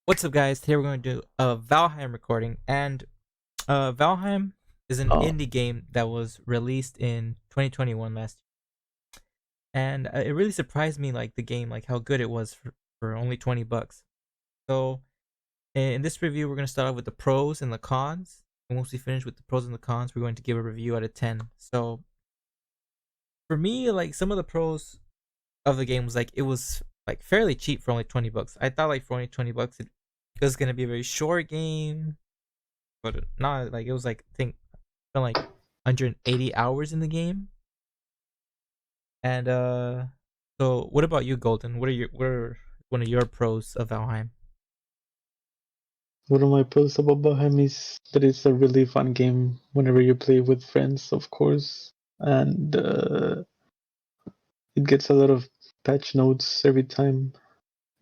What's up, guys? Today we're going to do a Valheim recording, and Valheim is an Oh, indie game that was released in 2021 last year, and it really surprised me, like the game, like how good it was for only $20. So, in this review, we're going to start off with the pros and the cons, and once we finish with the pros and the cons, we're going to give a review out of 10. So, for me, like some of the pros of the game was like it was like fairly cheap for only $20. I thought like for only $20, it was going to be a very short game, but not like it was like I think spent like 180 hours in the game. And so what about you, Golden? What are one of your pros of Valheim? one of my pros about Valheim is that it's a really fun game whenever you play with friends, of course, and it gets a lot of patch notes every time.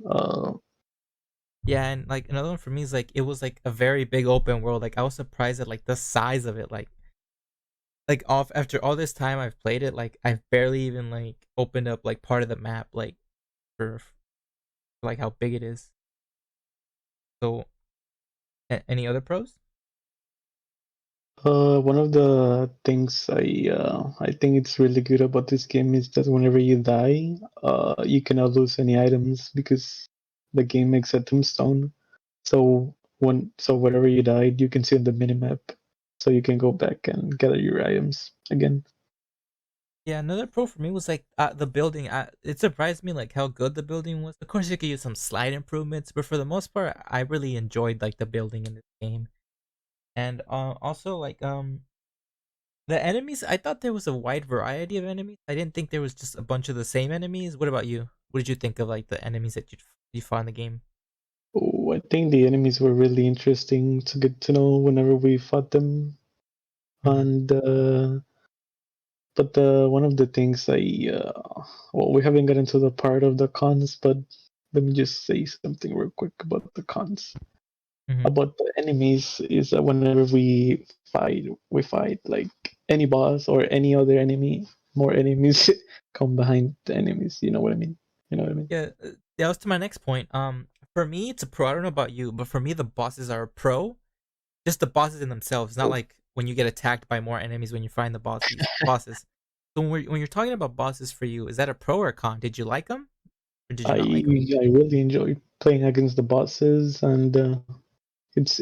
Uh, Yeah, and like another one for me is like it was like a very big open world. Like I was surprised at like the size of it. Like off after all this time I've played it, like I've barely even like opened up like part of the map like for like how big it is. So any other pros? one of the things I think it's really good about this game is that whenever you die, you cannot lose any items because the game makes a tombstone. So whenever you died, you can see on the minimap, so you can go back and gather your items again. Yeah, another pro for me was like the building. It surprised me like how good the building was. Of course, you could use some slight improvements, but for the most part, I really enjoyed like the building in this game. And also like the enemies. I thought there was a wide variety of enemies. I didn't think there was just a bunch of the same enemies. What about you? What did you think of like the enemies that you fought in the game? Oh, I think the enemies were really interesting to get to know whenever we fought them. Mm-hmm. And but one of the things well, we haven't gotten to the part of the cons, but let me just say something real quick about the cons. Mm-hmm. About the enemies is that whenever we fight like any boss or any other enemy, more enemies come behind the enemies. You know what I mean? You know what I mean? Yeah, that was to my next point. For me, it's a pro. I don't know about you, but for me, the bosses are a pro. Just the bosses in themselves, not like when you get attacked by more enemies when you find the bosses. So when you're talking about bosses for you, is that a pro or a con? Did you like them or did you I not like them? I really enjoy playing against the bosses, and it's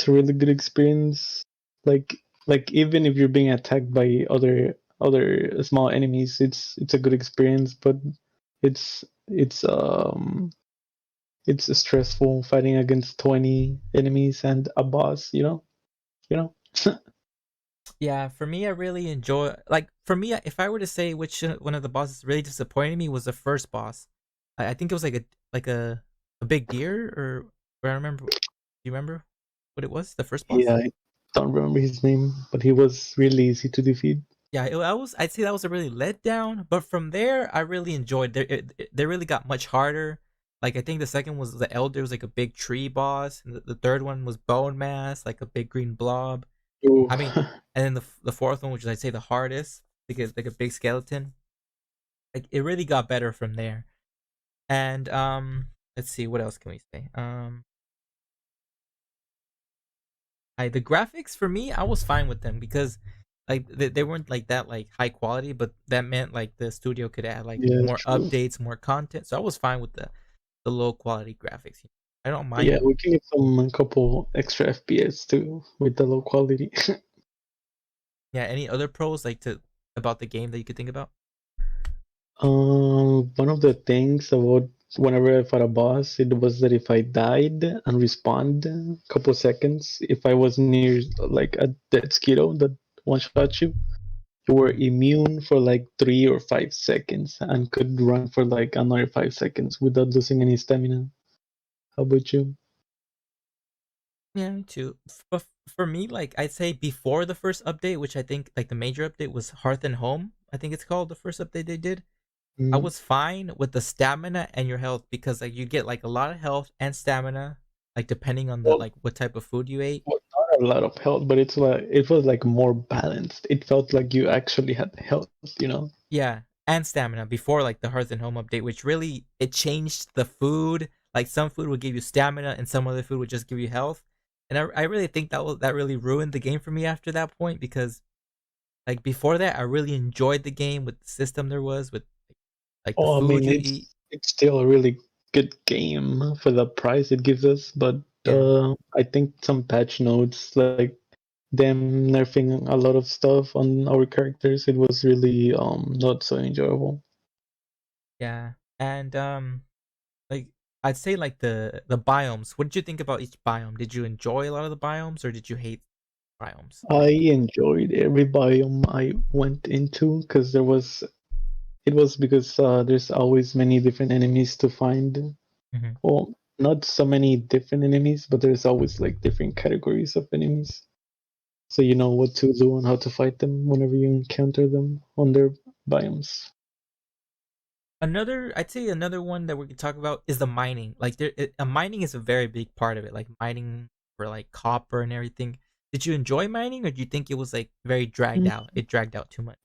a really good experience. Like like even if you're being attacked by other small enemies, it's a good experience. But it's it's um it's stressful fighting against 20 enemies and a boss. You know. Yeah, for me, I really enjoy. Like for me, if I were to say which one of the bosses really disappointed me was the first boss. I think it was like a big deer or I remember. Do you remember what it was? The first boss? Yeah, I don't remember his name, but he was really easy to defeat. Yeah, I'd say that was a really letdown. But from there, I really enjoyed. They really got much harder. Like I think the second was the Elder, was like a big tree boss, and the third one was Bone Mass, like a big green blob. Oh, I mean, and then the fourth one, which is I'd say the hardest, like a big skeleton. Like it really got better from there. And let's see, what else can we say? The graphics for me, I was fine with them because like they weren't like that like high quality, but that meant like the studio could add like yeah, more true. updates, more content. So I was fine with the low quality graphics. I don't Yeah, mind. we can get some a couple extra FPS too with the low quality. Yeah, any other pros like to about the game that you could think about? One of the things about whenever I fought a boss, it was that if I died and respawned a couple seconds, if I was near like a dead Skittle that one shot you, you were Mhm. immune for like 3 or 5 seconds and could run for like another 5 seconds without losing any stamina. How about you? Yeah, me too. But for me, like I'd say before the first update, which I think like the major update was Hearth and Home. I think it's called the first update they did. I Mm, was fine with the stamina and your health because like you get like a lot of health and stamina, like depending on the well, like what type of food you ate. well, not a lot of health, but it was like more balanced. It felt like you actually had health, you know? Yeah, and stamina before like the Hearth and Home update, which really it changed the food. Like some food would give you stamina, and some other food would just give you health. And I really think that really ruined the game for me after that point because like before that, I really enjoyed the game with the system there was with like the Oh, I food mean, you eat. it's still a really good game for the price it gives us, but Yeah, I think some patch notes, like them nerfing a lot of stuff on our characters, it was really not so enjoyable. yeah, and like I'd say like the biomes. What did you think about each biome? Did you enjoy a lot of the biomes, or did you hate biomes? I enjoyed every biome I went into because it was because there's always many different enemies to find. Hmm. Well, not so many different enemies, but there's always like different categories of enemies. So you know what to do and how to fight them whenever you encounter them on their biomes. I'd say another one that we could talk about is the mining. Like mining is a very big part of it. Like mining for like copper and everything. Did you enjoy mining, or do you think it was like very dragged Mm. out? It dragged out too much.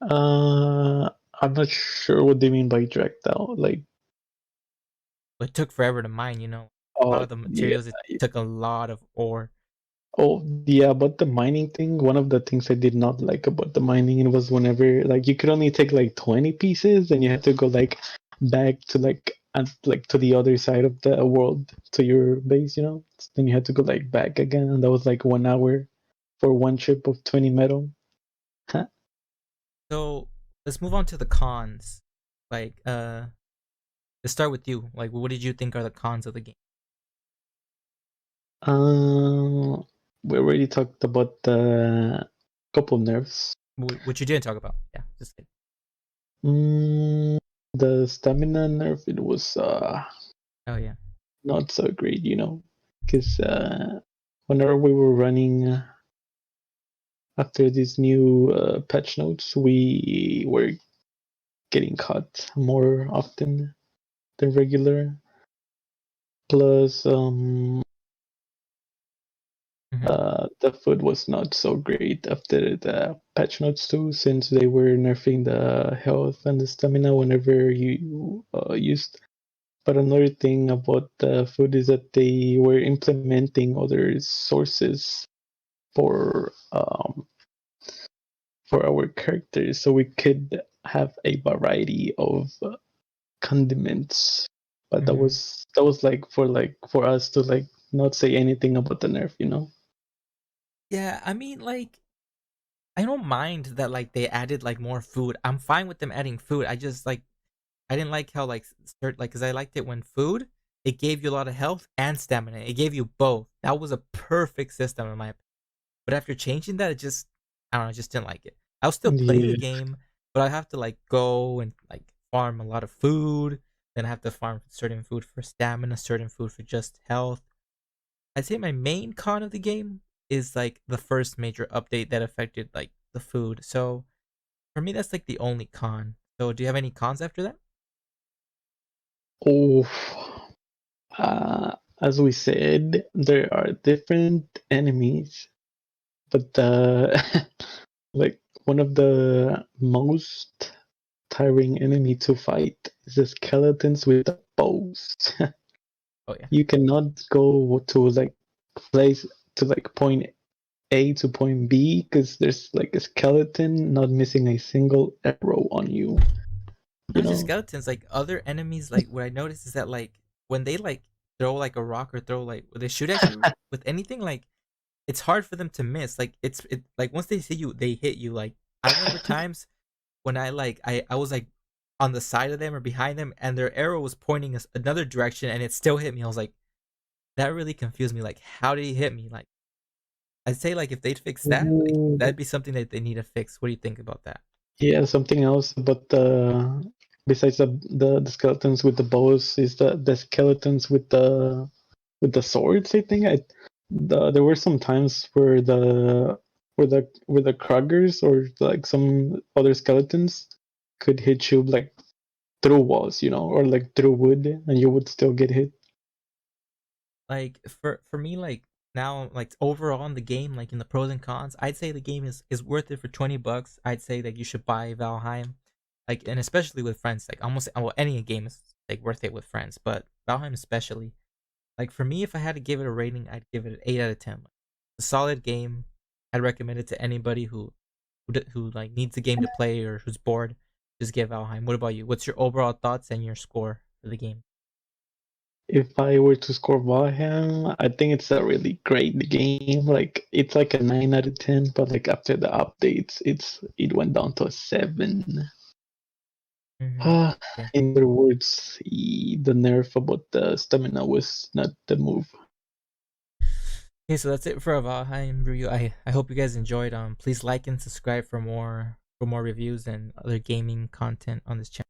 I'm not sure what they mean by dragged out. Like, It took forever to mine. A lot oh of the yeah, materials it took a lot of ore. oh yeah, about the mining thing, one of the things I did not like about the mining it was whenever like you could only take like 20 pieces and you had to go like back to like to the other side of the world to your base, you know? Then you had to go like back again and that was like 1 hour for one chip of 20 metal. So let's move on to the cons. Like let's start with you. Like what did you think are the cons of the game? Uh, we already talked about the couple nerfs. What you didn't talk about? Yeah, just like, Mm, the stamina nerf, it was oh yeah. not so great, you know, because whenever we were running after these new patch notes, we were getting caught more often than regular. Plus, Hmm. the food was not so great after the patch notes too, since they were nerfing the health and the stamina whenever you used. But another thing about the food is that they were implementing other sources for um, for our characters, so we could have a variety of condiments. But Hmm. that was like for us to like not say anything about the nerf, you know. Yeah, I mean like I don't mind that like they added like more food. I'm fine with them adding food. I just like I didn't like how like start like because I liked it when food it gave you a lot of health and stamina. It gave you both. That was a perfect system in my opinion. But after changing that, it just I don't know, I just didn't like it. I'll still play the Yeah. game, but I have to like go and like farm a lot of food. Then I have to farm certain food for stamina, certain food for just health. I'd say my main con of the game is like the first major update that affected like the food. So for me, that's like the only con. So do you have any cons after that? Oh, as we said, there are different enemies, but like one of the most tiring enemy to fight is the skeletons with the bows. Oh yeah. You cannot go to like place to like point A to point B because there's like a skeleton not missing a single arrow on you. You Not just know? skeletons, like other enemies. Like what I noticed is that like when they like throw like a rock or throw like when they shoot at you with anything, like it's hard for them to miss. Like it like once they see you, they hit you. Like I remember times when I was like on the side of them or behind them, and their arrow was pointing us another direction, and it still hit me. I was like, that really confused me. Like, how did he hit me? Like, I'd say like if they'd fix that, like Ooh. that'd be something that they need to fix. What do you think about that? Yeah, something else, but besides the skeletons with the bows is the skeletons with the swords. I think there were some times where the Kruggers or like some other skeletons could hit you like through walls, you know, or like through wood, and you would still get hit. Like for me, like now, like overall in the game, like in the pros and cons, I'd say the game is worth it for $20. I'd say that you should buy Valheim, like and especially with friends. Like almost well, any game is like worth it with friends. But Valheim especially, like for me, if I had to give it a rating, I'd give it an 8 out of 10. Like, a solid game. I'd recommend it to anybody who like needs a game to play or who's bored. Just get Valheim. What about you? What's your overall thoughts and your score for the game? If I were to score Valheim, I think it's a really great game. Like it's like a 9 out of 10, but like after the updates, it went down to a 7. Mm-hmm. Ah, Okay. in other words, the nerf about the stamina was not the move. Okay, so that's it for a Valheim review. I hope you guys enjoyed. Please like and subscribe for more reviews and other gaming content on this channel.